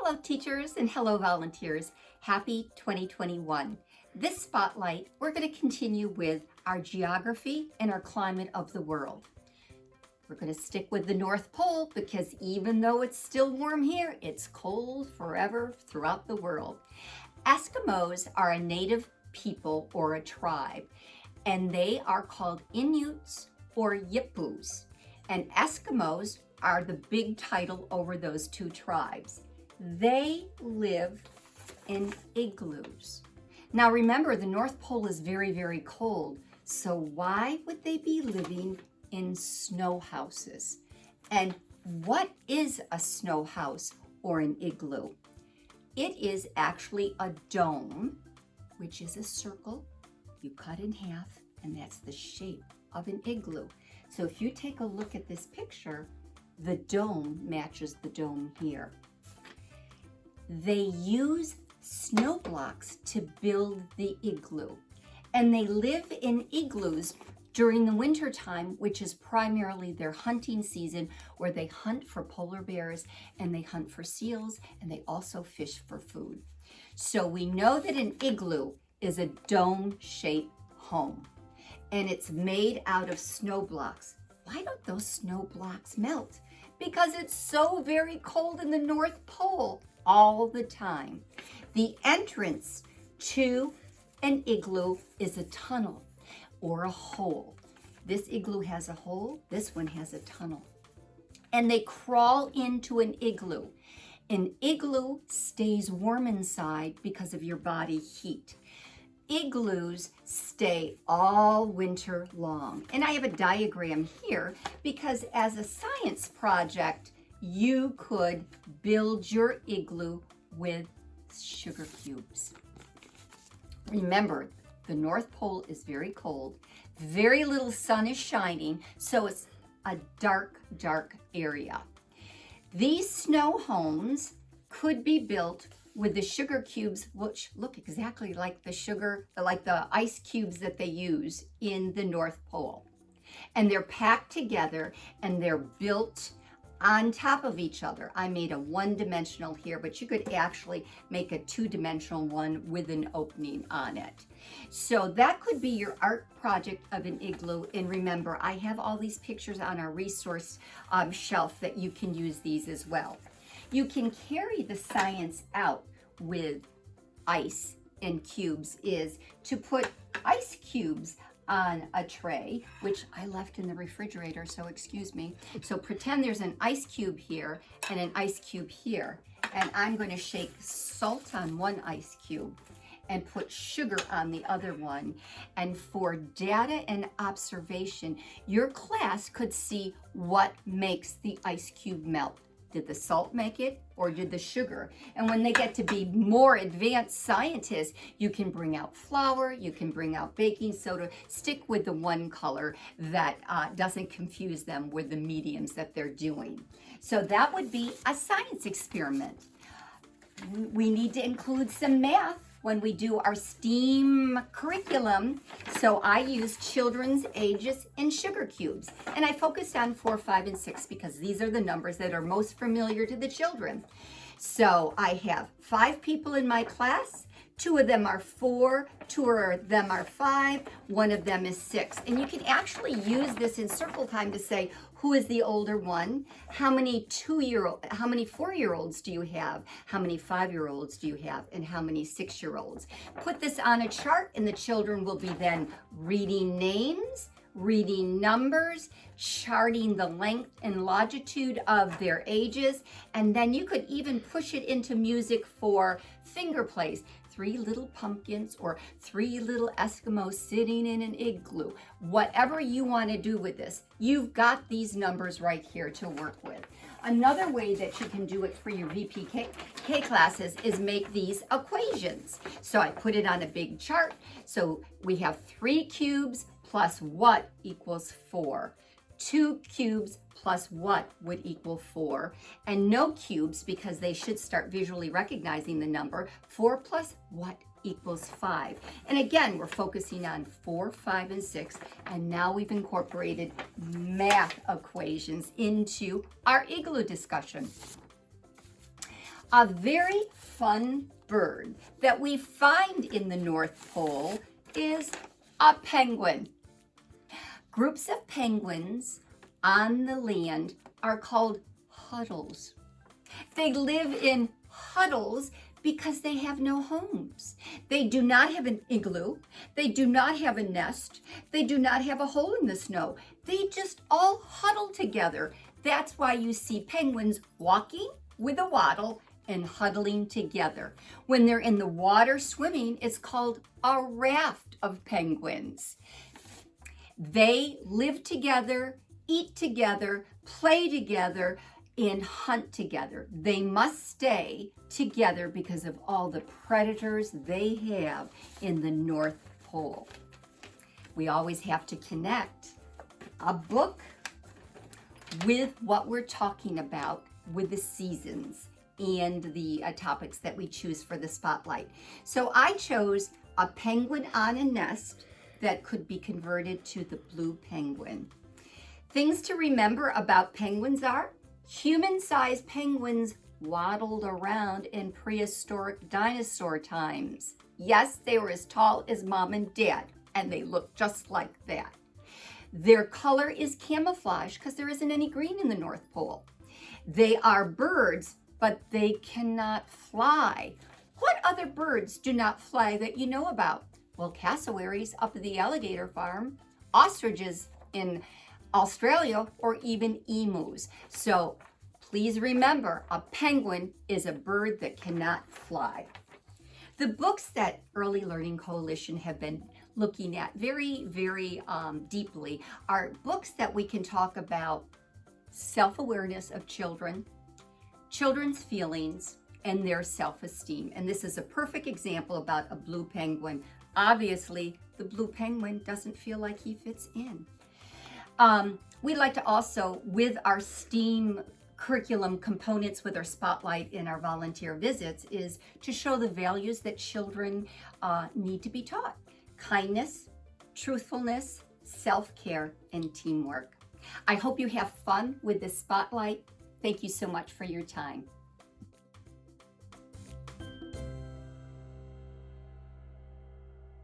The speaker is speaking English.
Hello teachers and hello volunteers. Happy 2021. This spotlight, we're going to continue with our geography and our climate of the world. We're going to stick with the North Pole because even though it's still warm here, it's cold forever throughout the world. Eskimos are a native people or a tribe, and they are called Inuits or Yippus. And Eskimos are the big title over those two tribes. They live in igloos. Now remember, the North Pole is very, very cold. So why would they be living in snow houses? And what is a snow house or an igloo? It is actually a dome, which is a circle you cut in half, and that's the shape of an igloo. So if you take a look at this picture, the dome matches the dome here. They use snow blocks to build the igloo, and they live in igloos during the winter time, which is primarily their hunting season, where they hunt for polar bears and they hunt for seals, and they also fish for food. So we know that an igloo is a dome-shaped home, and it's made out of snow blocks. Why don't those snow blocks melt? Because it's so very cold in the North Pole all the time. The entrance to an igloo is a tunnel or a hole. This igloo has a hole, this one has a tunnel. And they crawl into an igloo. An igloo stays warm inside because of your body heat. Igloos stay all winter long. And I have a diagram here because as a science project, you could build your igloo with sugar cubes. Remember, the North Pole is very cold. Very little sun is shining, so it's a dark, dark area. These snow homes could be built with the sugar cubes, which look exactly like the ice cubes that they use in the North Pole. And they're packed together and they're built on top of each other. I made a one-dimensional here, but you could actually make a two-dimensional one with an opening on it. So that could be your art project of an igloo. And remember, I have all these pictures on our resource shelf that you can use these as well. You can carry the science out with ice and cubes is to put ice cubes on a tray, which I left in the refrigerator, so excuse me. So pretend there's an ice cube here and an ice cube here, and I'm going to shake salt on one ice cube and put sugar on the other one. And for data and observation, your class could see what makes the ice cube melt. Did the salt make it, or did the sugar? And when they get to be more advanced scientists, you can bring out flour, you can bring out baking soda. Stick with the one color that doesn't confuse them with the mediums that they're doing. So that would be a science experiment. We need to include some math when we do our STEAM curriculum. So I use children's ages and sugar cubes. And I focused on 4, 5, and 6 because these are the numbers that are most familiar to the children. So I have 5 people in my class. 2 of them are 4, 2 of them are 5, 1 of them is 6. And you can actually use this in circle time to say, who is the older one? How many 4-year-olds do you have? How many 5-year-olds do you have? And how many 6-year-olds? Put this on a chart and the children will be then reading names, reading numbers, charting the length and longitude of their ages, and then you could even push it into music for finger plays. 3 little pumpkins or 3 little Eskimos sitting in an igloo. Whatever you want to do with this, you've got these numbers right here to work with. Another way that you can do it for your VPK classes is make these equations. So I put it on a big chart. So we have 3 cubes plus what equals 4. 2 cubes plus what would equal 4, and no cubes because they should start visually recognizing the number. 4 plus what equals 5. And again, we're focusing on 4, 5, and 6, and now we've incorporated math equations into our igloo discussion. A very fun bird that we find in the North Pole is a penguin. Groups of penguins on the land are called huddles. They live in huddles because they have no homes. They do not have an igloo. They do not have a nest. They do not have a hole in the snow. They just all huddle together. That's why you see penguins walking with a waddle and huddling together. When they're in the water swimming, it's called a raft of penguins. They live together, eat together, play together, and hunt together. They must stay together because of all the predators they have in the North Pole. We always have to connect a book with what we're talking about with the seasons and the topics that we choose for the spotlight. So I chose A Penguin on a Nest that could be converted to the blue penguin. Things to remember about penguins are human-sized penguins waddled around in prehistoric dinosaur times. Yes, they were as tall as mom and dad, and they look just like that. Their color is camouflage because there isn't any green in the North Pole. They are birds, but they cannot fly. What other birds do not fly that you know about? Well, cassowaries up at the alligator farm, ostriches in Australia, or even emus. So please remember, a penguin is a bird that cannot fly. The books that Early Learning Coalition have been looking at very deeply are books that we can talk about self-awareness of children, children's feelings, and their self-esteem. And this is a perfect example about a blue penguin. Obviously, the blue penguin doesn't feel like he fits in. We'd like to also, with our STEAM curriculum components with our spotlight in our volunteer visits, is to show the values that children need to be taught. Kindness, truthfulness, self-care, and teamwork. I hope you have fun with this spotlight. Thank you so much for your time.